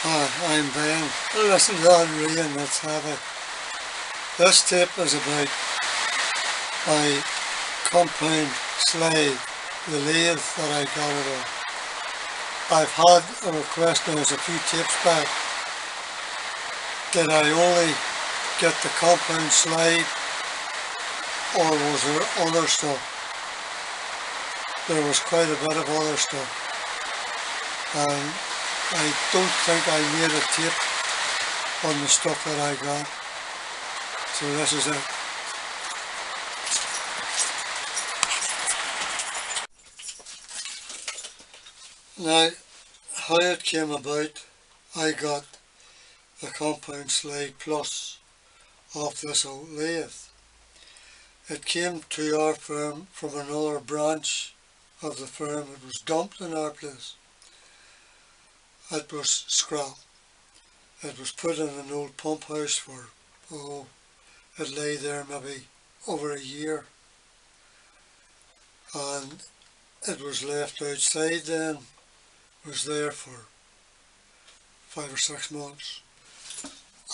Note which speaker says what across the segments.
Speaker 1: Hi, I'm Ben. Listen to that rain that's heavy. This tape is about my compound slide, the lathe that I got it on. I've had a request now, there's a few tapes back. Did I only get the compound slide or was there other stuff? There was quite a bit of other stuff. And I don't think I made a tape on the stuff that I got. So this is it. Now, how it came about, I got the compound slide plus off this old lathe. It came to our firm from another branch of the firm. It was dumped in our place. It was scrap. It was put in an old pump house for, it lay there maybe over a year. And it was left outside then, was there for 5 or 6 months.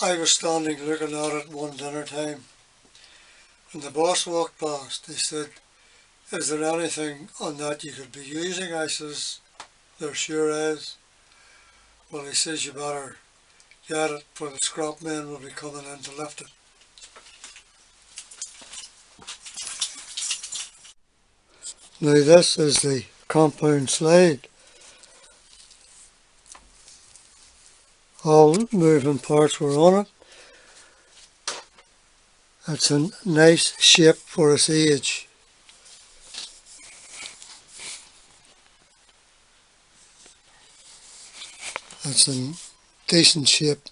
Speaker 1: I was standing looking at it one dinner time and the boss walked past. He said, "Is there anything on that you could be using?" I says, "There sure is." Well, he says, "You better get it for the scrap men will be coming in to lift it." Now this is the compound slide. All moving parts were on it. It's a nice shape for its age. It's in decent shape.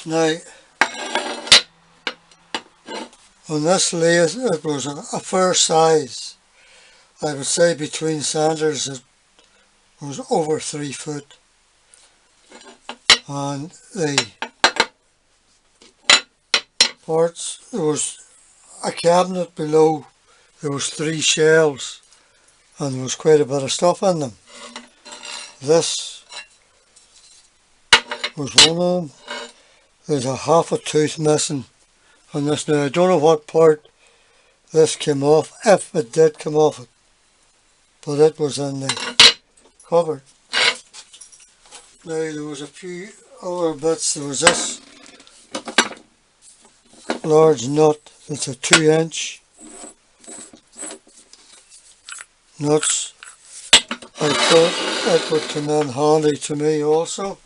Speaker 1: Now, on this lathe it was a fair size. I would say between centres it was over 3 foot. And the parts, there was a cabinet below, there was 3 shelves and there was quite a bit of stuff in them. This was one of them. There's a half a tooth missing on this. Now I don't know what part this came off, if it did come off it, but it was in the cupboard. Now there was a few other bits. There was this large nut. It's a 2-inch nuts. I thought it would come in handy to me also.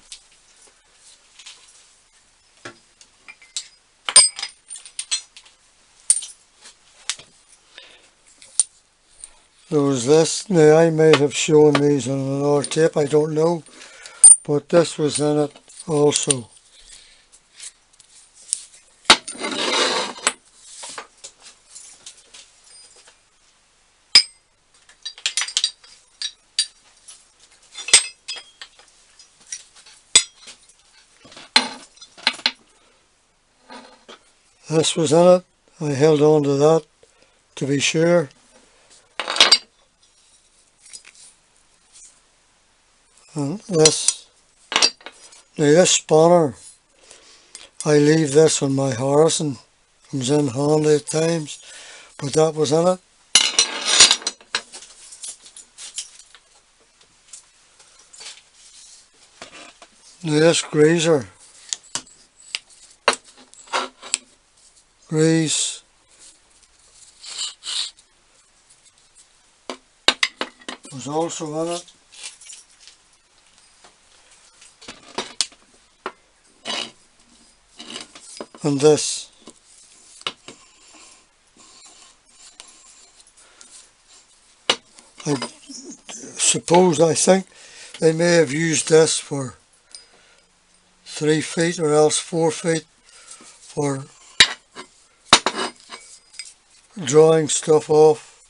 Speaker 1: There was this. Now I may have shown these on another tape, I don't know, but this was in it also. This was in it. I held on to that to be sure. And this, now this spanner, I leave this on my Harrison, comes in handy at times, but that was in it. Now this grease was also in it. And this. I think they may have used this for 3 feet or else 4 feet for drawing stuff off.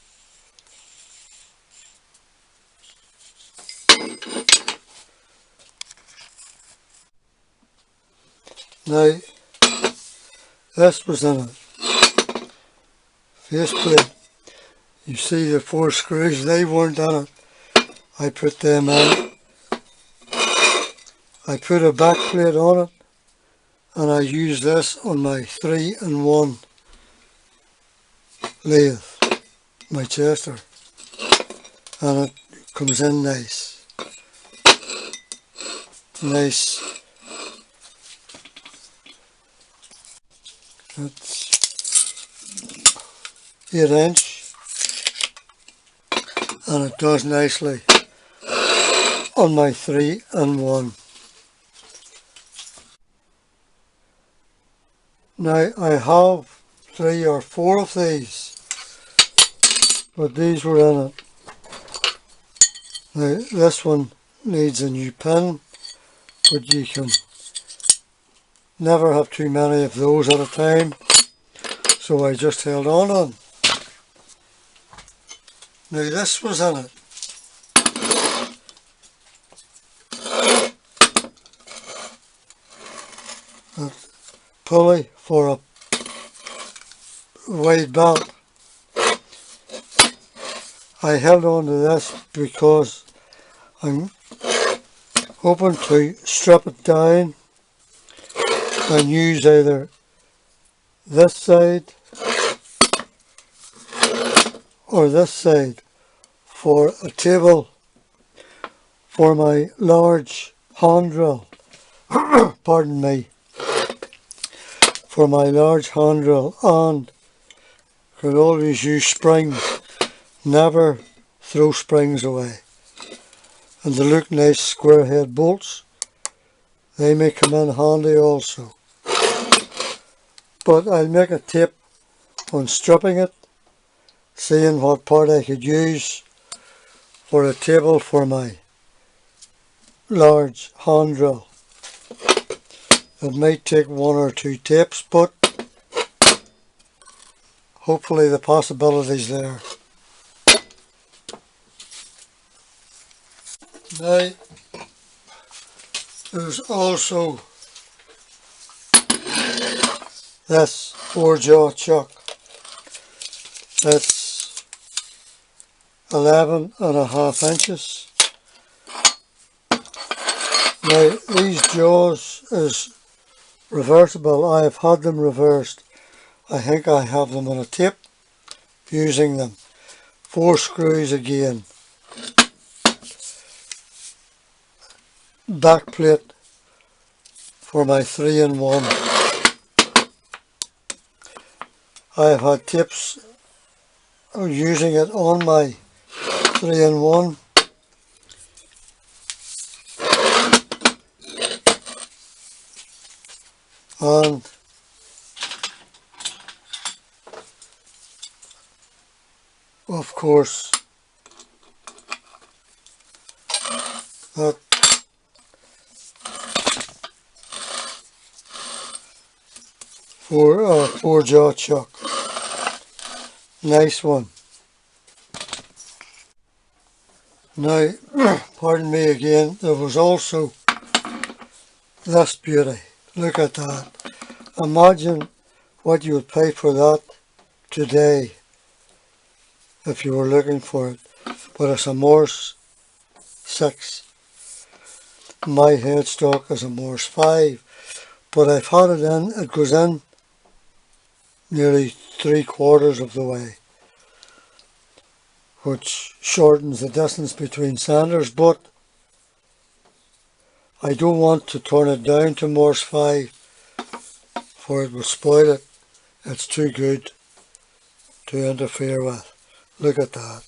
Speaker 1: Now, this was in it. Faceplate. You see the 4 screws, they weren't in it. I put them in. I put a back plate on it, and I use this on my 3-in-1 lathe, my Chester, and it comes in nice. Nice. It's 8-inch, and it does nicely on my 3-in-1. Now I have 3 or 4 of these, but these were in it. Now this one needs a new pin, but you can never have too many of those at a time, so I just held on. Now this was in it. A pulley for a wide belt. I held on to this because I'm hoping to strip it down and use either this side or this side for a table for my large hand drill. Pardon me. For my large hand drill, and can always use springs. Never throw springs away. And they look nice square head bolts. They may come in handy also. But I'll make a tip on stripping it, seeing what part I could use for a table for my large hand drill. It might take 1 or 2 tapes, but hopefully the possibility's there. Now, there's also this 4-jaw chuck. It's 11.5 inches. Now, these jaws is reversible. I have had them reversed. I think I have them on a tape using them. 4 screws again. Back plate for my 3-in-1. I have had tips using it on my 3-in-1. And of course that for a 4-jaw chuck. Nice one. Now, pardon me again, there was also this beauty. Look at that. Imagine what you would pay for that today if you were looking for it. But it's a Morse 6. My headstock is a Morse 5. But I've had it in, it goes in nearly 3/4 of the way, which shortens the distance between centres, but I don't want to turn it down to Morse 5, for it will spoil it. It's too good to interfere with. Look at that.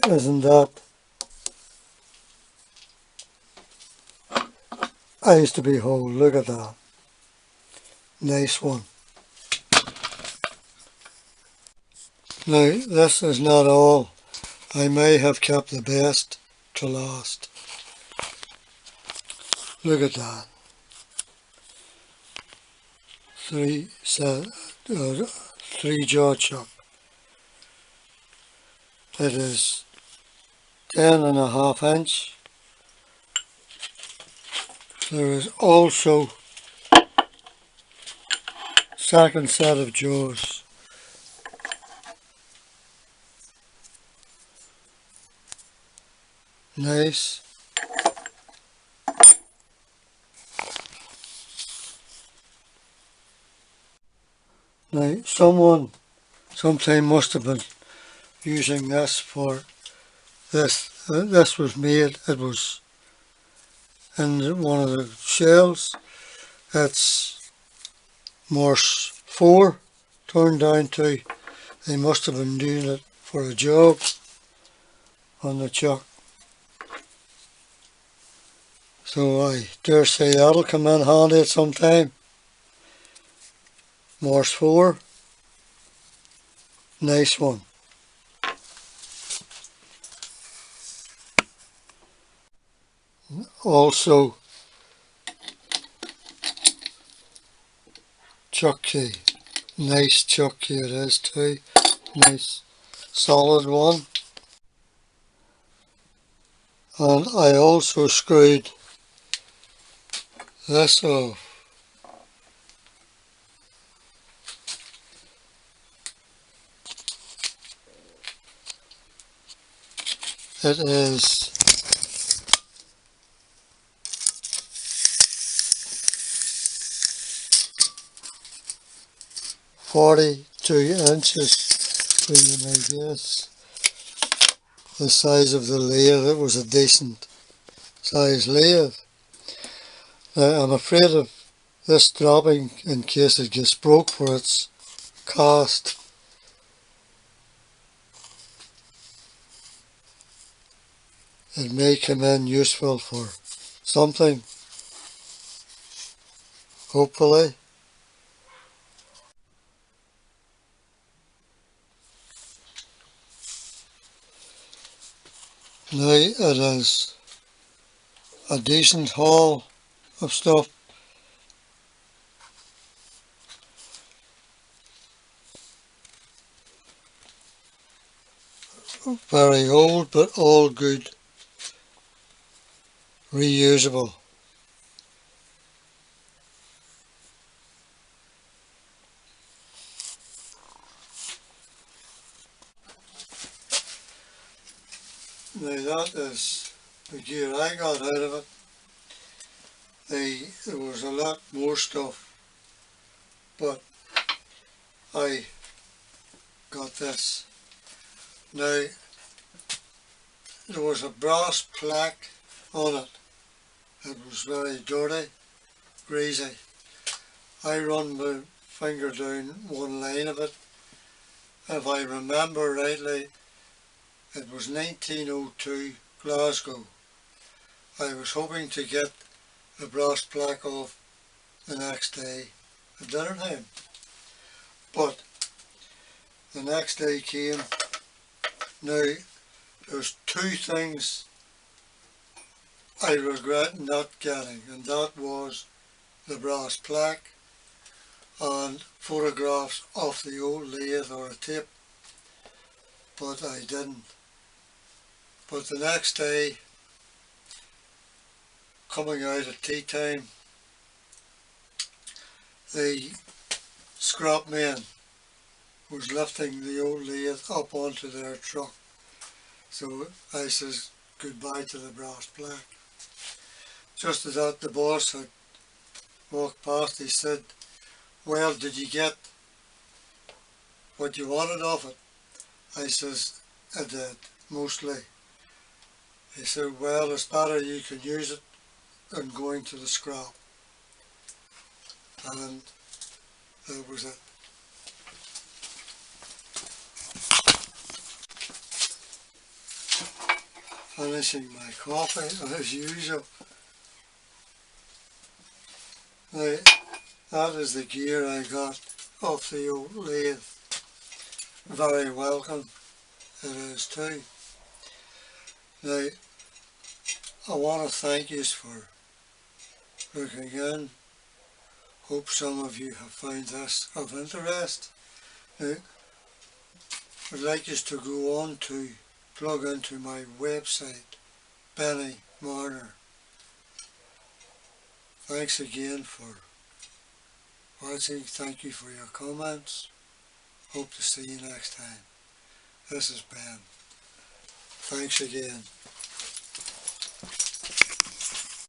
Speaker 1: Isn't that? Eyes to behold. Look at that. Nice one. Now, this is not all. I may have kept the best to last. Look at that. 3-jaw chuck. It is 10.5 inch. There is also second set of jaws. nice. Now someone sometime must have been using this for this. This was made, it was in one of the shells. It's Morse 4 turned down to. They must have been doing it for a job on the chuck. So I dare say that'll come in handy at some time. Morse 4. Nice one. Also chuck key. Nice chuck key it is too. Nice solid one. And I also screwed this off. It is 42 inches, so you may guess the size of the lathe. It was a decent size lathe. Now I'm afraid of this dropping in case it gets broke for its cast. It may come in useful for something, hopefully. Now it is a decent haul of stuff. Very old but all good, reusable. Now that is the gear I got out of it. There was a lot more stuff, but I got this. Now there was a brass plaque on it. It was very dirty, greasy. I run my finger down one line of it. If I remember rightly, it was 1902 Glasgow. I was hoping to get the brass plaque off the next day at dinner time. But the next day came. Now there's two things I regret not getting, and that was the brass plaque and photographs of the old lathe or a tape, but I didn't. But the next day, coming out at tea time, the scrap man was lifting the old lathe up onto their truck. So I says goodbye to the brass plaque. Just as that, the boss had walked past, he said, "Well, did you get what you wanted of it?" I says, "I did, mostly." He said, "Well, it's better you can use it than going to the scrap." And that was it. Finishing my coffee as usual. Now, that is the gear I got off the old lathe. Very welcome it is too. Now, I want to thank you for looking in. Hope some of you have found this of interest. Now, I'd like you to go on to plug into my website, Benny Marner. Thanks again for watching. Thank you for your comments. Hope to see you next time. This is Ben. Thanks again.